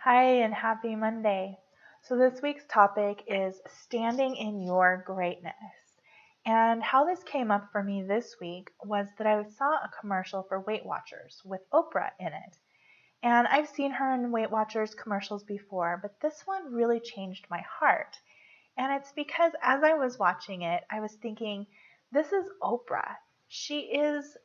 Hi and happy Monday. So this week's topic is standing in your greatness. And how this came up for me this week was that I saw a commercial for WeightWatchers with Oprah in it. And I've seen her in WeightWatchers commercials before, but this one really changed my heart. And it's because as I was watching it, I was thinking, this is Oprah. She is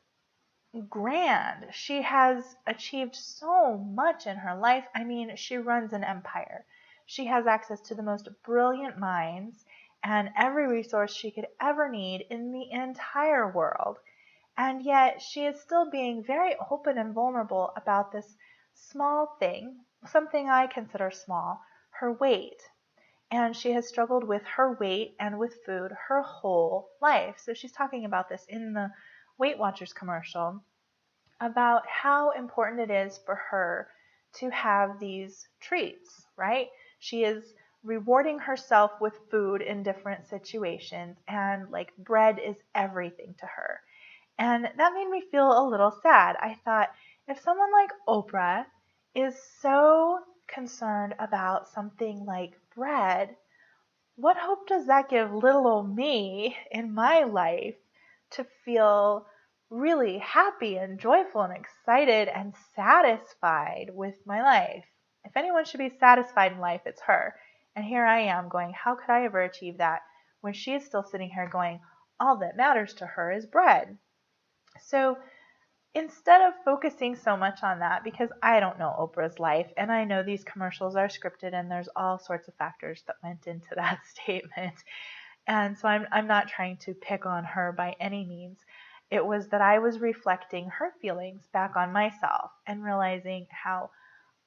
grand. She has achieved so much in her life. I mean, she runs an empire. She has access to the most brilliant minds and every resource she could ever need in the entire world. And yet she is still being very open and vulnerable about this small thing, something I consider small, her weight. And she has struggled with her weight and with food her whole life. So she's talking about this in the Weight Watchers commercial about how important it is for her to have these treats, right? She is rewarding herself with food in different situations, and like bread is everything to her. And that made me feel a little sad. I thought, if someone like Oprah is so concerned about something like bread, what hope does that give little old me in my life to feel really happy and joyful and excited and satisfied with my life? If anyone should be satisfied in life, it's her. And here I am going, how could I ever achieve that when she is still sitting here going, all that matters to her is bread? So instead of focusing so much on that, because I don't know Oprah's life, and I know these commercials are scripted and there's all sorts of factors that went into that statement. And so I'm not trying to pick on her by any means. It was that I was reflecting her feelings back on myself and realizing how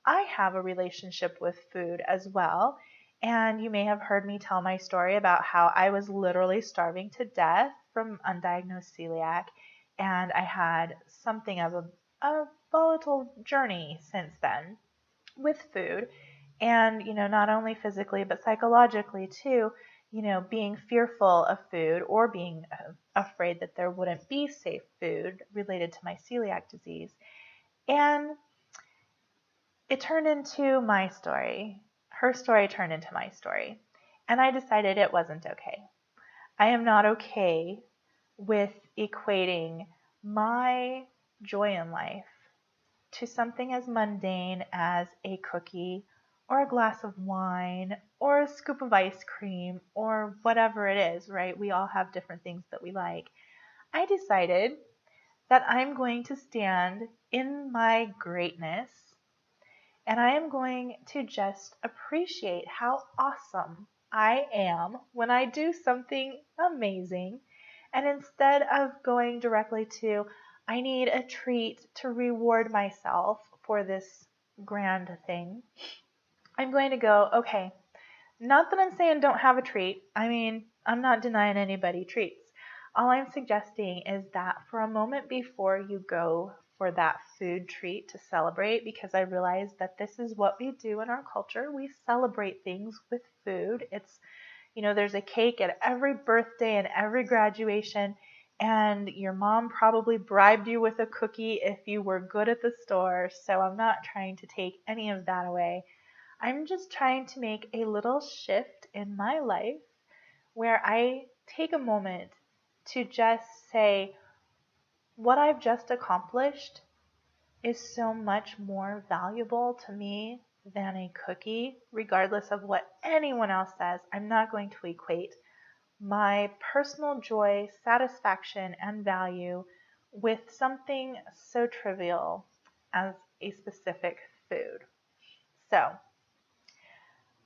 I have a relationship with food as well. And you may have heard me tell my story about how I was literally starving to death from undiagnosed celiac, and I had something of a volatile journey since then with food. And, not only physically, but psychologically too, being fearful of food or being afraid that there wouldn't be safe food related to my celiac disease. And it turned into my story. Her story turned into my story. And I decided it wasn't okay. I am not okay with equating my joy in life to something as mundane as a cookie or a glass of wine or a scoop of ice cream or whatever it is, right? We all have different things that we like. I decided that I'm going to stand in my greatness, and I am going to just appreciate how awesome I am when I do something amazing. And instead of going directly to, I need a treat to reward myself for this grand thing, I'm going to go, okay, not that I'm saying don't have a treat. I mean, I'm not denying anybody treats. All I'm suggesting is that for a moment before you go for that food treat to celebrate, because I realize that this is what we do in our culture. We celebrate things with food. It's, there's a cake at every birthday and every graduation, and your mom probably bribed you with a cookie if you were good at the store. So I'm not trying to take any of that away. I'm just trying to make a little shift in my life where I take a moment to just say, what I've just accomplished is so much more valuable to me than a cookie, regardless of what anyone else says. I'm not going to equate my personal joy, satisfaction, and value with something so trivial as a specific food. So,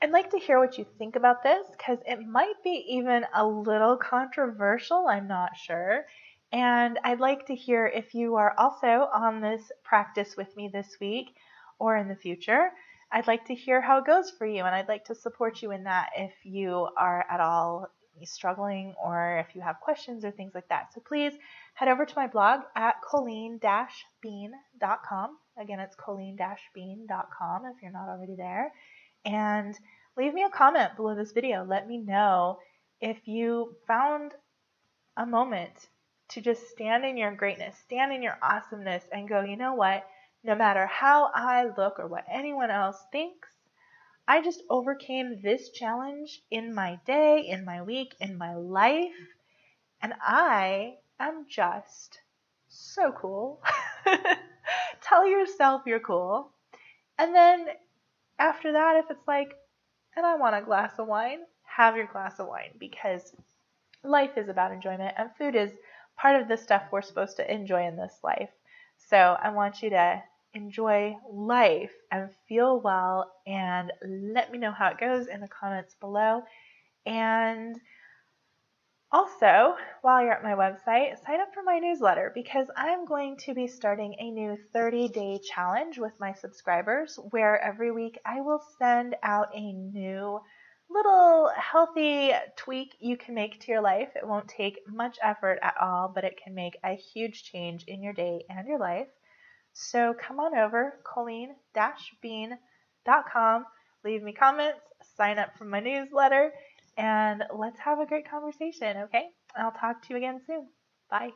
I'd like to hear what you think about this because it might be even a little controversial, I'm not sure. And I'd like to hear if you are also on this practice with me this week or in the future. I'd like to hear how it goes for you, and I'd like to support you in that if you are at all struggling or if you have questions or things like that. So please head over to my blog at colleen-bean.com. Again, it's colleen-bean.com if you're not already there. And leave me a comment below this video. Let me know if you found a moment to just stand in your greatness, stand in your awesomeness, and go, you know what? no matter how I look or what anyone else thinks. I just overcame this challenge in my day, in my week, in my life, and I am just so cool. Tell yourself you're cool. And then after that, if it's like, and I want a glass of wine, have your glass of wine, because life is about enjoyment and food is part of the stuff we're supposed to enjoy in this life. So I want you to enjoy life and feel well, and let me know how it goes in the comments below. And also, while you're at my website, sign up for my newsletter, because I'm going to be starting a new 30-day challenge with my subscribers where every week I will send out a new little healthy tweak you can make to your life. It won't take much effort at all, but it can make a huge change in your day and your life. So come on over, Colleen-Bean.com, leave me comments, sign up for my newsletter, and let's have a great conversation, okay? I'll talk to you again soon. Bye.